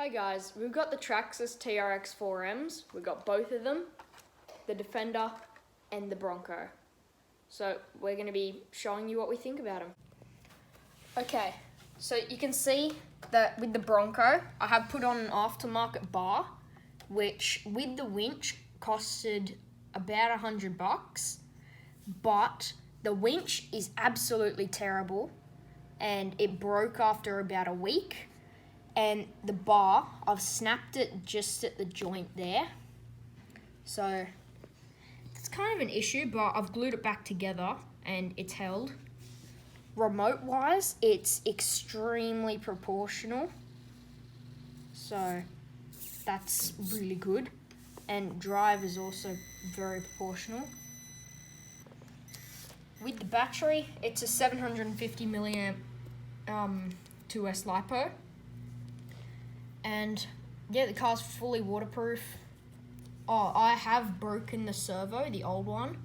Hi guys, we've got the Traxxas Trx4ms. We've got both of them, the Defender and the Bronco. So we're going to be showing you what we think about them. Okay, so you can see that with the Bronco, I have put on an aftermarket bar, which with the winch costed about $100, but the winch is absolutely terrible and it broke after about a week. And the bar, I've snapped it just at the joint there. So it's kind of an issue, but I've glued it back together and it's held. Remote wise, it's extremely proportional. So that's really good. And drive is also very proportional. With the battery, it's a 750 milliamp 2S LiPo. And yeah, the car's fully waterproof. Oh, I have broken the servo, the old one.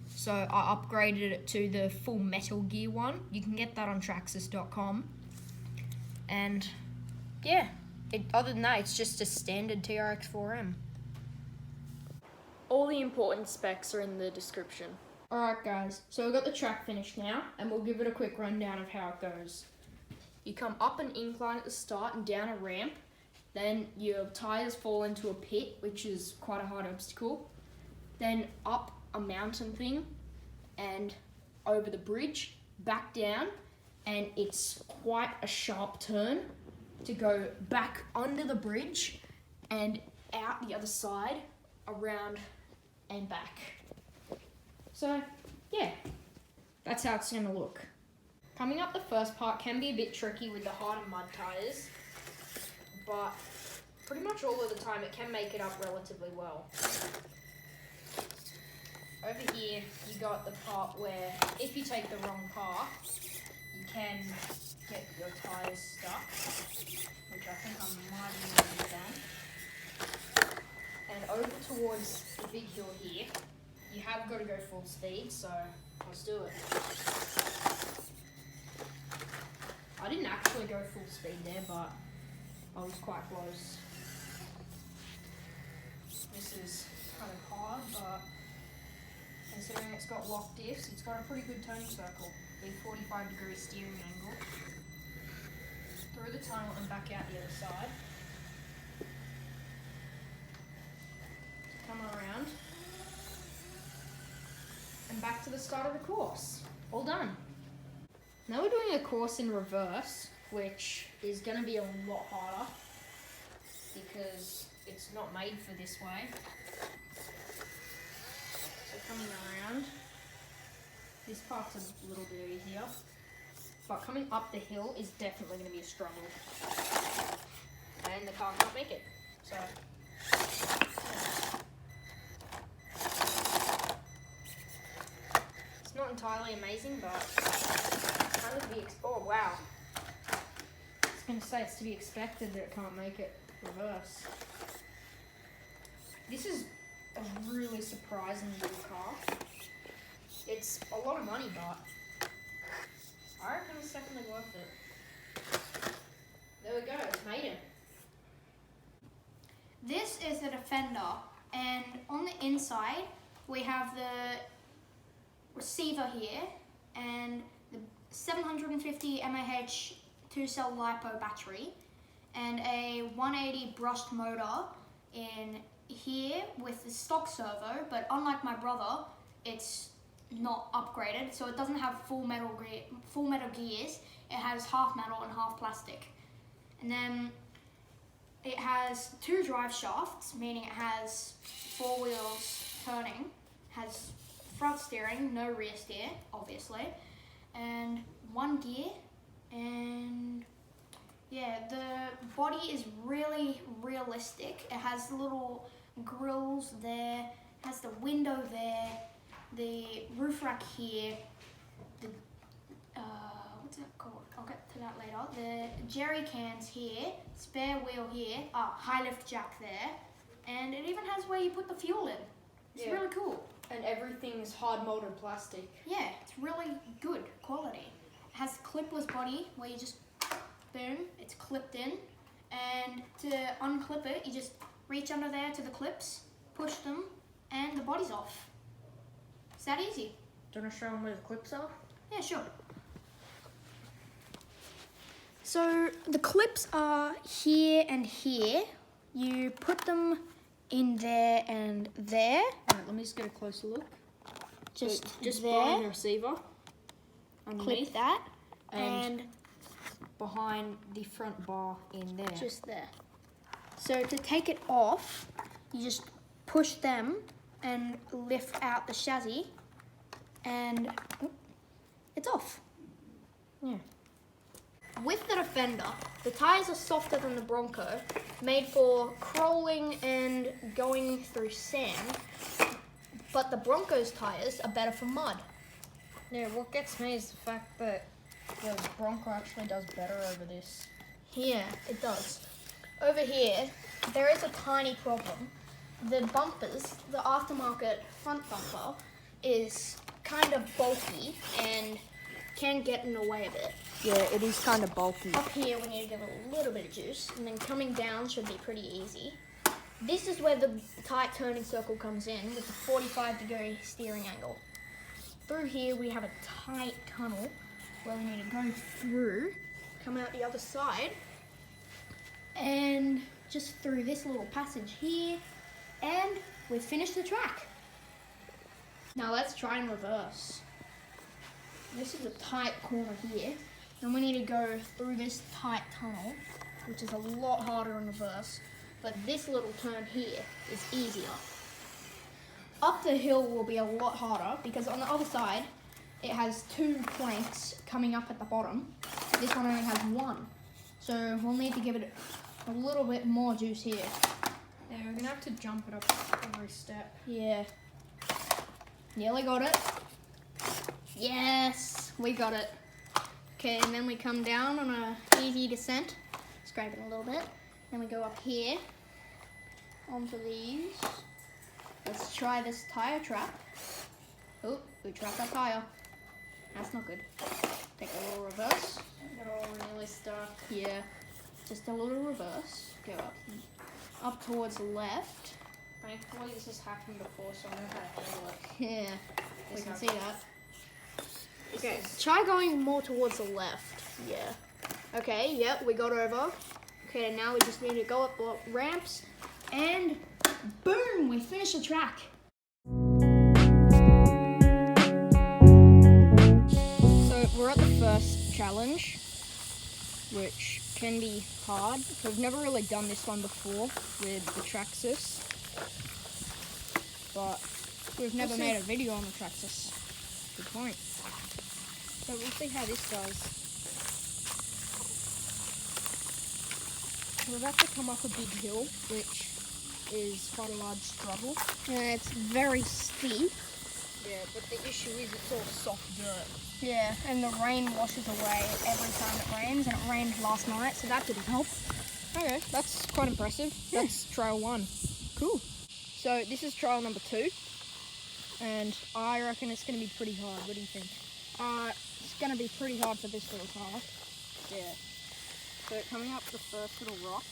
So I upgraded it to the full Metal Gear one. You can get that on Traxxas.com. And yeah, other than that, it's just a standard TRX4M. All the important specs are in the description. Alright guys, so we've got the track finished now, and we'll give it a quick rundown of how it goes. You come up an incline at the start and down a ramp. Then your tyres fall into a pit, which is quite a hard obstacle. Then up a mountain thing and over the bridge, back down, and it's quite a sharp turn to go back under the bridge and out the other side, around and back. So yeah, that's how it's going to look. Coming up the first part can be a bit tricky with the harder mud tyres, but pretty much all of the time it can make it up relatively well. Over here you got the part where if you take the wrong path, you can get your tyres stuck, which I think I might have already done. And over towards the big hill here, you have got to go full speed, so let's do it. I didn't actually go full speed there, but I was quite close. This is kind of hard, but considering it's got lock diffs, it's got a pretty good turning circle with 45-degree steering angle. Through the tunnel and back out the other side. Come around. And back to the start of the course. All done. Now we're doing a course in reverse, which is going to be a lot harder because it's not made for this way. So coming around, this part's a little bit easier, but coming up the hill is definitely going to be a struggle. And the car can't make it. So it's not entirely amazing, but kind of oh wow. I was going to say it's to be expected that it can't make it reverse. This is a really surprising little car. It's a lot of money, but I reckon it's definitely worth it. There we go, it's made it. This is the Defender, and on the inside we have the receiver here and the 750 mAh 2-cell LiPo battery and a 180 brushed motor in here with the stock servo, but unlike my brother, it's not upgraded, so it doesn't have full metal gears. It has half metal and half plastic. And then it has 2 drive shafts, meaning it has 4 wheels turning, has front steering, no rear steer, obviously, and 1 gear, and yeah, the body is really realistic. It has little grills there, has the window there, the roof rack here, the, what's that called? I'll get to that later. The jerry cans here, spare wheel here, high lift jack there, and it even has where you put the fuel in. It's really cool. And everything's hard molded plastic. Yeah, it's really good quality. It has clipless body where you just boom, it's clipped in, And to unclip it, you just reach under there to the clips, push them, and the body's off. It's that easy. Do you want to show them where the clips are? Yeah, sure. So the clips are here and here. You put them in there and there. Alright, let me just get a closer look. Just there. behind the receiver. Underneath. Clip that. And behind the front bar in there. Just there. So to take it off, you just push them and lift out the chassis, and it's off. Yeah. With the Defender, the tyres are softer than the Bronco, made for crawling and going through sand, but the Bronco's tyres are better for mud. Yeah, what gets me is the fact that the Bronco actually does better over this. Yeah, it does. Over here, there is a tiny problem. The bumpers, the aftermarket front bumper, is kind of bulky and can get in the way a bit. Yeah, it is kind of bulky. Up here, we need to give it a little bit of juice, and then coming down should be pretty easy. This is where the tight turning circle comes in with the 45-degree steering angle. Through here, we have a tight tunnel where we need to go through, come out the other side, and just through this little passage here, and we've finished the track. Now let's try and reverse. This is a tight corner here, and we need to go through this tight tunnel, which is a lot harder in reverse, but this little turn here is easier. Up the hill will be a lot harder because on the other side, it has 2 planks coming up at the bottom. This one only has 1. So we'll need to give it a little bit more juice here. Yeah, we're gonna have to jump it up every step. Yeah. Nearly got it. Yes, we got it. Okay, and then we come down on a easy descent. Scrape it a little bit. Then we go up here onto these. Let's try this tire trap. Oh, we trapped our tire. That's not good. Take a little reverse. Got all really stuck. Yeah, just a little reverse. Go up towards the left. Thankfully, this has happened before, so I know how to handle it. Yeah, we This can is- see that. Okay, try going more towards the left. Yeah. Okay, yep, we got over. Okay, now we just need to go up the ramps, and boom, we finished the track. So we're at the first challenge, which can be hard. We've never really done this one before with the Traxxas, but we've never made a video on the Traxxas. Good point. So we'll see how this does. We're about to come up a big hill, which is quite a large struggle. And it's very steep. Yeah, but the issue is it's all soft dirt. Yeah, and the rain washes away every time it rains, and it rained last night, so that didn't help. Okay, that's quite impressive. That's trial 1. Cool. So this is trial number 2, and I reckon it's going to be pretty hard. What do you think? It's gonna be pretty hard for this little car. Yeah. So coming up the first little rock,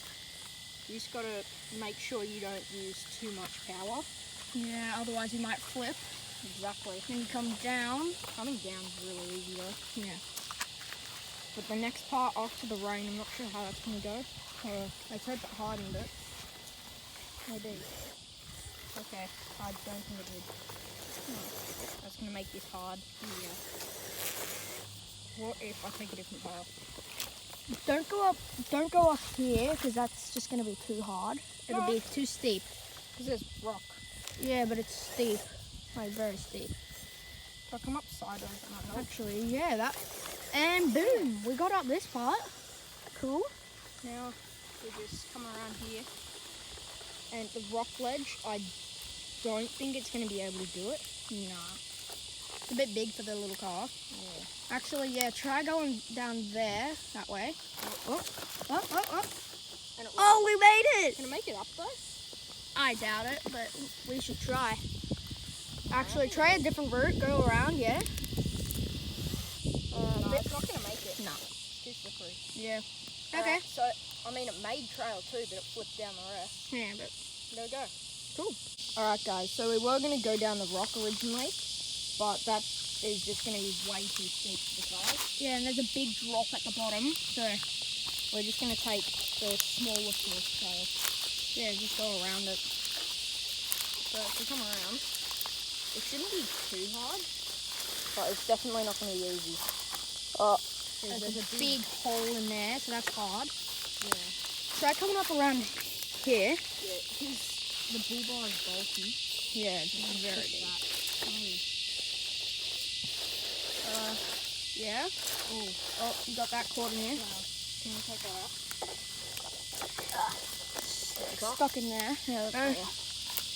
you just got to make sure you don't use too much power. Yeah, otherwise you might flip. Exactly. Then you come down. Coming down is really easy though. Yeah. But the next part after the rain, I'm not sure how that's going to go. Let's hope it hardened it. Maybe. Okay, I don't think it did. That's going to make this hard. Yeah. What if I take a different path? Don't go up here, because that's just gonna be too hard. It'll be too steep. Because there's rock. Yeah, but it's steep. Like, very steep. If I come up sideways, that might help. Actually, yeah, that. And boom, we got up this part. Cool. Now, we just come around here. And the rock ledge, I don't think it's going to be able to do it. Nah. It's a bit big for the little car. Yeah. Actually, yeah, try going down there, that way. Oh. And it Oh, we made it! Can I make it up though? I doubt it, but we should try. Actually, try a different route, go around, yeah? No, it's not going to make it. No. It's too slippery. Yeah. Okay. So, I mean, it made trail too, but it flipped down the rest. Yeah, but there we go. Cool. Alright guys, so we were going to go down the rock originally, but that is just going to be way too steep for the car. yeah, and there's a big drop at the bottom, so we're just going to take the smaller source trail. yeah, just go around it. So if we come around, it shouldn't be too hard, but it's definitely not going to be easy. Oh, There's a big hole in there, so that's hard. Yeah. Try coming up around here. Yeah, because the bull bar is bulky. Yeah, it's very deep. Yeah. Oh, you got that caught in here. Yeah. Can you take that out? Stuck in there. Yeah, Yeah.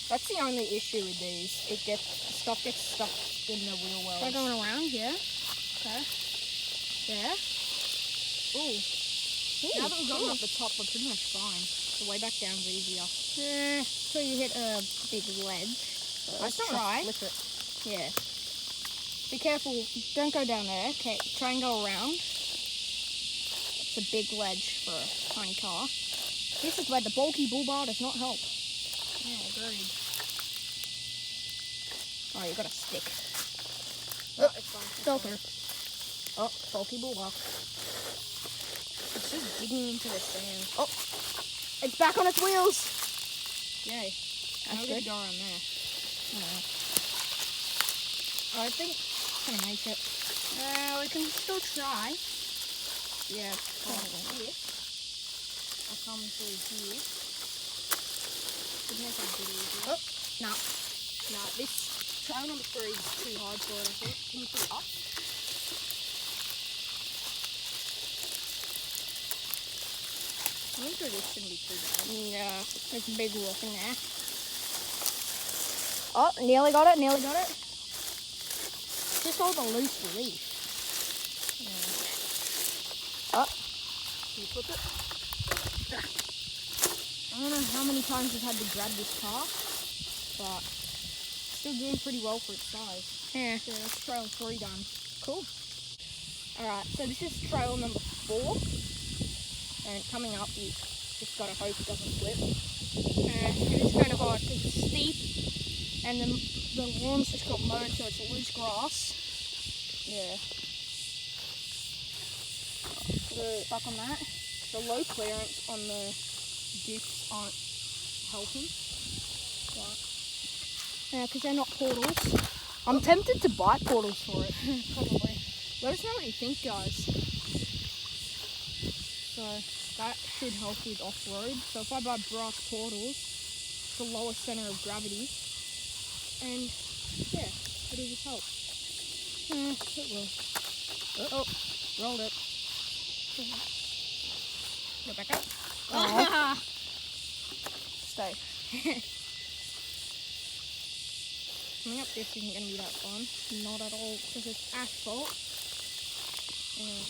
That's the only issue with these. Stuff gets stuck in the wheel wells. Try going around, yeah. Okay. There. Ooh. Now that we've gotten up the top, we're pretty much fine. The way back down's easier. Yeah, so you hit a big ledge. Let's try. Flip it. Yeah. Be careful, don't go down there. Okay, try and go around. It's a big ledge for a tiny car. This is where the bulky bull bar does not help. Yeah, agreed. Oh, you got a stick. No, it's fine. Fell through. Oh, bulky bull bar. It's just digging into the sand. Oh, It's back on its wheels. yay. That's Now we good. go around there. I think it's gonna make it. We can still try. Yeah, here. I'll come through here. Could make it a bit easier. Oh, no. No, this trail number 3 is too hard for it, I think. Can you put it up? I think this shouldn't be too bad. Yeah, there's a big rock in there. Oh, nearly got it, nearly got it. Just all the loose leaf. Yeah. Oh, Can you flip it? I don't know how many times I've had to grab this car, but Still doing pretty well for its size. yeah, So that's trail 3 done. cool. Alright, so this is trail number 4. And coming up, you just gotta hope it doesn't flip. And it's kind of hard because it's steep, and the lawn's just got mowed, so it's loose grass. Yeah. Stuck on that. The low clearance on the diffs aren't helping. Yeah, because they're not portals. I'm tempted to buy portals for it. Probably. Let us know what you think, guys. So that should help with off-road. So if I buy brass portals, it's the lower centre of gravity. And yeah, it'll just help. It will. Oh, rolled it. Go back up. Oh. Stay. Coming up this isn't going to be that fun. Not at all, because it's asphalt. Yeah.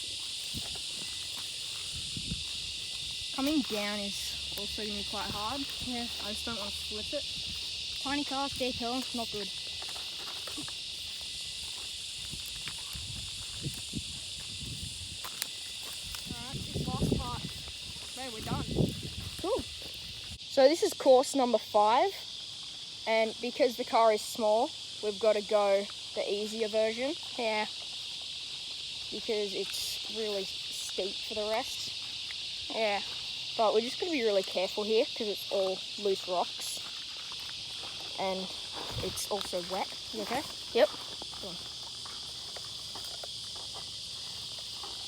Coming down is also going to be quite hard. Yeah. I just don't want to flip it. Tiny car, steep hill, not good. Alright, this last part. Okay, we're done. Cool. So this is course number 5. And because the car is small, we've got to go the easier version. Yeah. Because it's really steep for the rest. Yeah. But we're just going to be really careful here because it's all loose rocks. And it's also wet. You okay? Yep. Go on.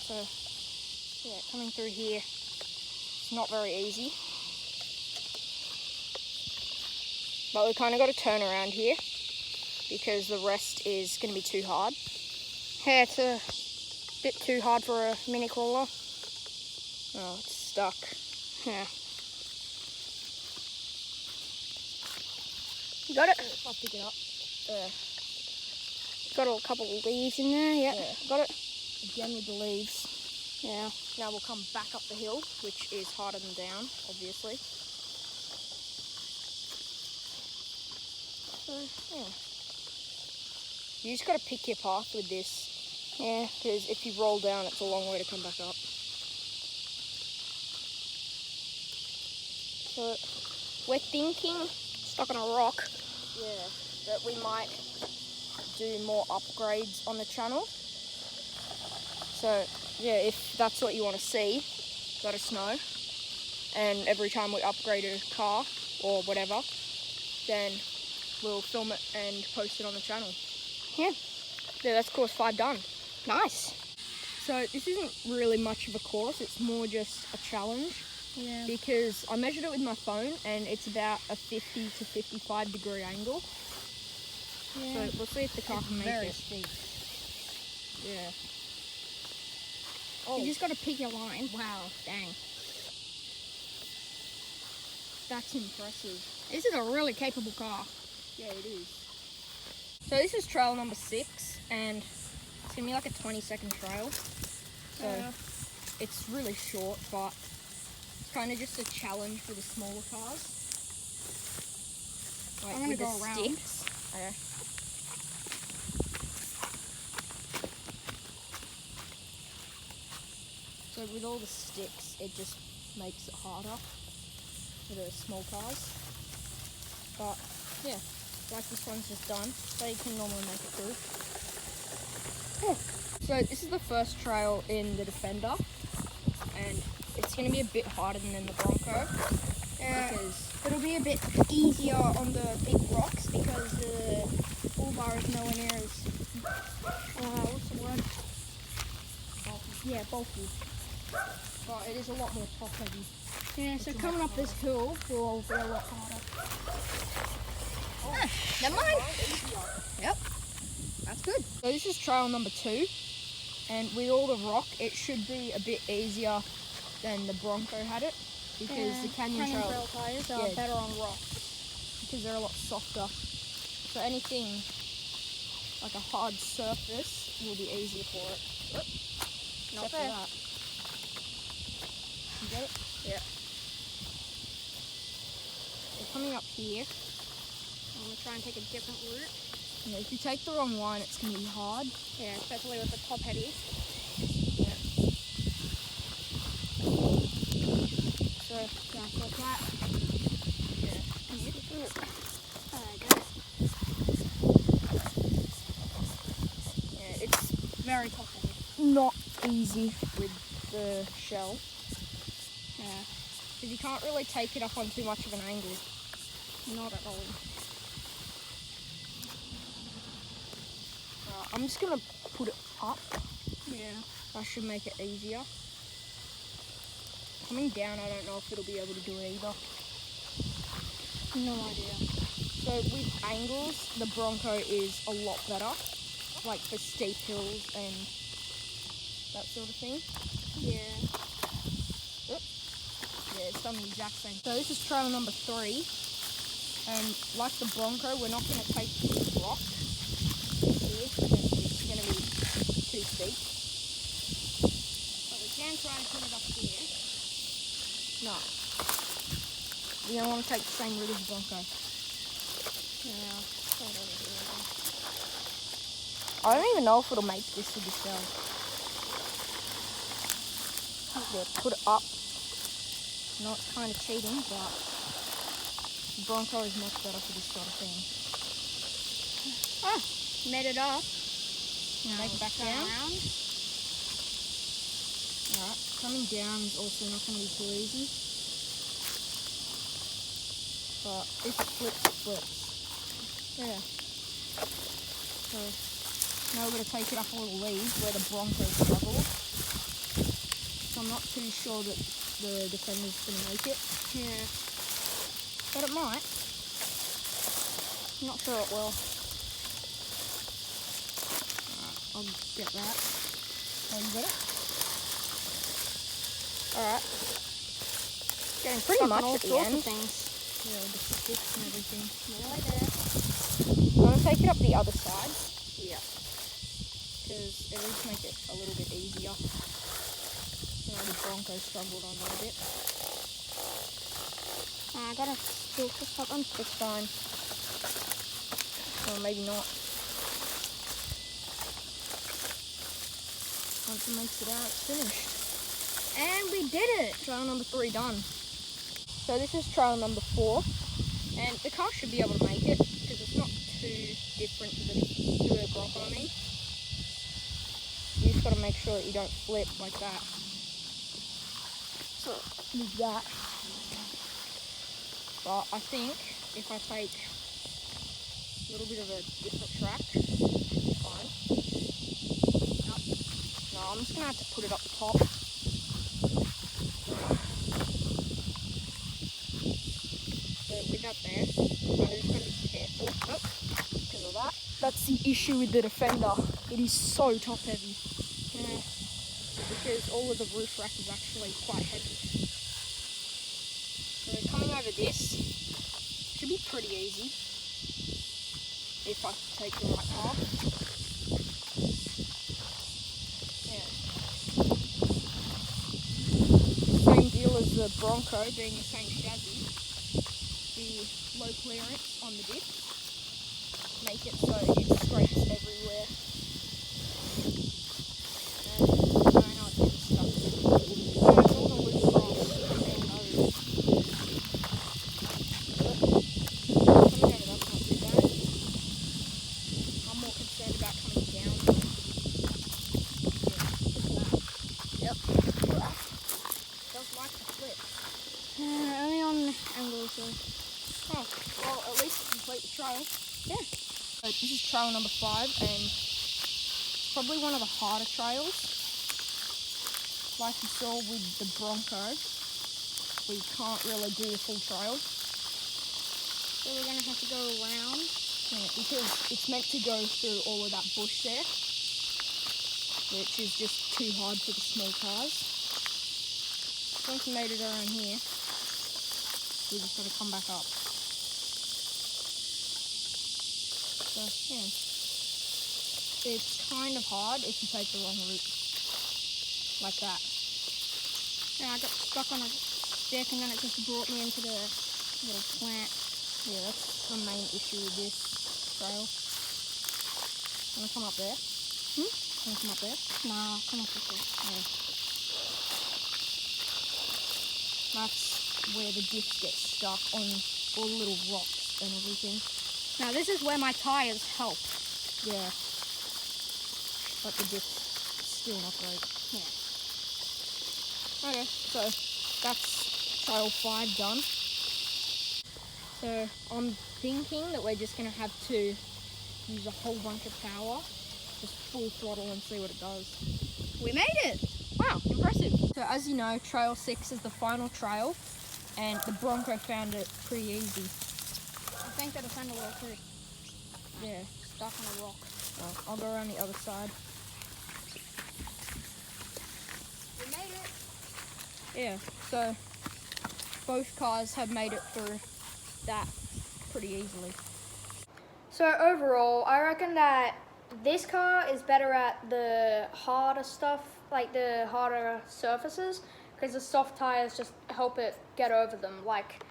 So, yeah, coming through here, it's not very easy. But we kind of got to turn around here because the rest is going to be too hard. Yeah, it's a bit too hard for a mini crawler. Oh, it's stuck. Yeah. You got it? I'll pick it up. Got a couple of leaves in there, yeah. Got it? Again with the leaves. Yeah. Now we'll come back up the hill, which is harder than down, obviously. So, yeah. You just got to pick your path with this. Yeah. Because if you roll down, it's a long way to come back up. So we're thinking, Stuck on a rock. yeah, that we might do more upgrades on the channel. So yeah, if that's what you want to see, let us know. And every time we upgrade a car or whatever, then we'll film it and post it on the channel. Yeah. Yeah, that's course 5 done. Nice. So this isn't really much of a course, it's more just a challenge. Yeah. Because I measured it with my phone and it's about a 50 to 55 degree angle. Yeah. So we'll see if the car can make very it. steep. Yeah. You just got to pick your line. Wow. Dang. That's impressive. This is a really capable car. Yeah, it is. So this is trail number 6 and it's gonna be like a 20-second trail. So it's really short, but it's kind of just a challenge for the smaller cars. Like I'm gonna with go the around. sticks. Okay. So with all the sticks, it just makes it harder for the small cars. But yeah, like this one's just done, so you can normally make it through. So this is the first trail in the Defender, and it's going to be a bit harder than the Bronco. Because it'll be a bit easier on the big rocks because the bull bar is nowhere near as what's the word? Yeah, bulky. but it is a lot more top heavy. Yeah, so coming up this hill will be a lot harder. Never mind. Yep, that's good. So this is trail number 2, and with all the rock, it should be a bit easier than the Bronco had it, because the Canyon Trail tires are better on rock. because they're a lot softer. So anything like a hard surface will be easier for it. Not Except for fair. that. You get it? Yeah. We're coming up here. I'm gonna try and take a different route. Yeah, if you take the wrong line, it's going to be hard. Yeah, especially with the top heavy. Yeah. So, Yeah, like that. yeah. There you go. Yeah, it's Very top heavy. not easy with the shell, Yeah, because you can't really take it up on too much of an angle. not at all. I'm just going to put it up. Yeah. That should make it easier. Coming down, I don't know if it'll be able to do it either. No idea. So with angles, the Bronco is a lot better, like for steep hills and that sort of thing. Yeah. Yeah, it's done the exact same. So this is trail number 3, and like the Bronco, we're not going to take this rock here, because it's going to be too steep. But we can try and put it up here. No. We don't want to take the same route as the Bronco. Yeah. I don't even know if it'll make this with the shell. Yeah, put it up. No, it's kind of cheating, but the Bronco is much better for this sort of thing. Made it up. Now make it back down. Around. Alright, coming down is also not going to be too easy. But if it flips, it flips. Yeah. So now we're going to take it up a little lead where the Bronco struggled. So I'm not too sure that the Defender's going to make it. Yeah. But it might. Not sure it will. I'll get that. Oh, you got it? Alright. Getting pretty Stuck much on all at the sorts end. of things. Yeah, with the sticks and everything. Right there. I'm going to take it up the other side, Yeah. because at least make it a little bit easier. You know, the Bronco struggled on that a bit. I got a stick or something. It's fine. Or maybe not. Once it makes it out, it's finished. And we did it. Trail number 3 done. So this is trial number 4, and the car should be able to make it because it's not too different to the Bronco. I mean, you just got to make sure that you don't flip like that. So with that, but I think if I take a little bit of a different track, it's fine. No, I'm just gonna have to put it up the top. With that there, I'm just going to be careful because of that. That's the issue with the Defender. It is so top heavy. Yeah, because all of the roof rack is actually quite heavy. So coming over this should be pretty easy if I take the right path. Yeah. Same deal as the Bronco, being the same chassis. The low clearance on the disc make it so it scrapes everywhere. And I know how it gets stuck. So it's all the loose cross and those. Coming over that's not too bad. I'm more concerned about coming down. Yeah, look at that. Yep. Does like to flip. Only on angles though. Oh, well, at least complete the trial. Yeah. So this is trial number 5, and it's probably one of the harder trials. Like you saw with the Bronco, we can't really do the full trial. So we're going to have to go around. Yeah, because it's meant to go through all of that bush there, which is just too hard for the small cars. Once we made it around here, we just got to come back up. So, yeah, it's kind of hard if you take the wrong route, like that. Yeah, I got stuck on a stick and then it just brought me into the little plant. Yeah, that's the main issue with this trail. Wanna come up there? Wanna come up there? Nah, come up with it. Yeah. That's where the disc gets stuck on all the little rocks and everything. Now this is where my tyres help. Yeah. But the disc's still not great. Yeah. Okay, so that's trial 5 done. So I'm thinking that we're just going to have to use a whole bunch of power, just full throttle and see what it does. We made it! Wow, impressive. So as you know, trial 6 is the final trial, and the Bronco found it pretty easy. I think the Defender will too. Yeah. Stuck on a rock. Well, I'll go around the other side. We made it! Yeah, so both cars have made it through that pretty easily. So overall, I reckon that this car is better at the harder stuff, like the harder surfaces, because the soft tires just help it get over them, like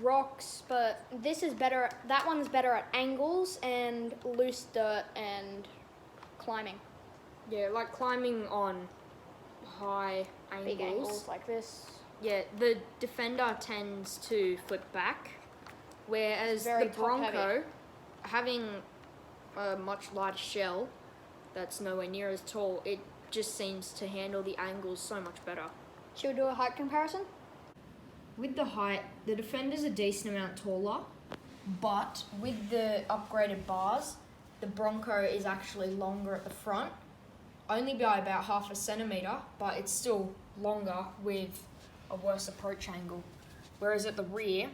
rocks. But this is better, that one's better at angles and loose dirt and climbing. Yeah, like climbing on high angles. Big angles like this. Yeah, the Defender tends to flip back, whereas Very the Bronco, top-heavy. having a much lighter shell that's nowhere near as tall, it just seems to handle the angles so much better. Should we do a height comparison? With the height, the Defender's a decent amount taller, but with the upgraded bars, the Bronco is actually longer at the front, only by about 0.5 centimetre, but it's still longer with a worse approach angle. Whereas at the rear,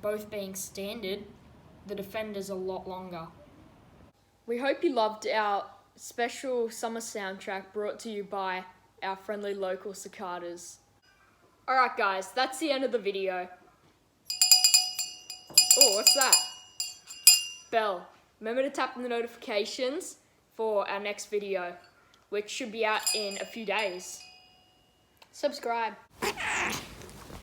both being standard, the Defender's a lot longer. We hope you loved our special summer soundtrack brought to you by our friendly local cicadas. Alright guys, that's the end of the video. Oh, what's that? Bell. Remember to tap on the notifications for our next video, which should be out in a few days. Subscribe.